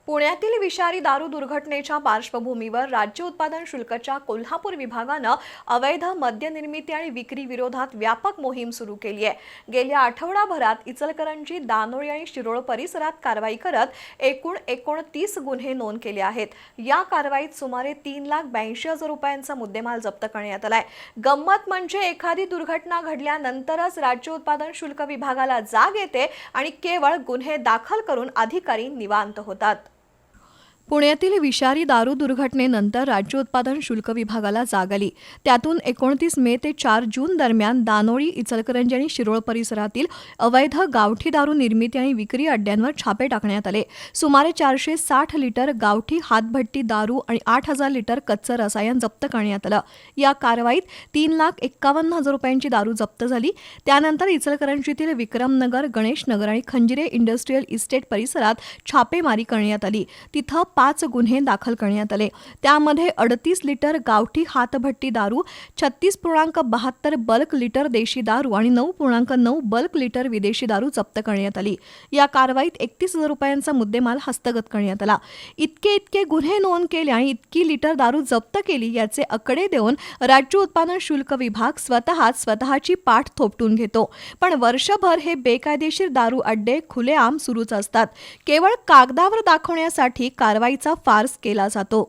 पुण्यातील विषारी दारू दुर्घटनेच्या पार्श्वभूमीवर राज्य उत्पादन शुल्कच्या कोल्हापूर विभागानं अवैध मद्य निर्मिती आणि विक्री विरोधात व्यापक मोहीम सुरू केली आहे। गेल्या आठवडाभरात इचलकरंजी, दानोळी आणि शिरोळ परिसरात कारवाई करत एकूण 29 गुन्हे नोंद केले आहेत। या कारवाईत सुमारे 3,82,000 रुपयांचा मुद्देमाल जप्त करण्यात आलाय। गंमत म्हणजे एखादी दुर्घटना घडल्यानंतरच राज्य उत्पादन शुल्क विभागाला जाग येते आणि केवळ गुन्हे दाखल करून अधिकारी निवांत होतात। पुण्यातील विषारी दारू दुर्घटनेनंतर राज्य उत्पादन शुल्क विभागाला जाग आली। त्यातून 29 मे ते 4 जून दरम्यान दानोळी, इचलकरंजी आणि शिरोळ परिसरातील अवैध गावठी दारू निर्मिती आणि विक्री अड्ड्यांवर छापे टाकण्यात आले। सुमारे 460 लिटर गावठी हातभट्टी दारू आणि 8,000 लिटर कच्चं रसायन जप्त करण्यात आलं। या कारवाईत 3,51,000 रुपयांची दारू जप्त झाली। त्यानंतर इचलकरंजीतील विक्रमनगर, गणेशनगर आणि खंजिरे इंडस्ट्रियल इस्टेट परिसरात छापेमारी करण्यात आली। तिथं 5 गुन्हे दाखल करण्यात आले। त्यामध्ये 38 लिटर गावठी हातभट्टी दारू, 36.72 बल्क लिटर देशी दारू आणि 9.9 बल्क लिटर विदेशी दारू जप्त करण्यात आली। या कारवाईत 31,000 रुपयांचा मुद्देमाल हस्तगत करण्यात आला। इतके गुन्हे नोंद केले आणि इतकी लिटर दारू जप्त केली याचे आकडे देऊन राज्य उत्पादन शुल्क विभाग स्वतःची पाठ थोपटून घेतो। पण वर्षभर हे बेकायदेशीर दारू अड्डे खुलेआम सुरूच असतात। केवळ कागदावर दाखवण्यासाठी कारवाईचा फार्स केला जातो।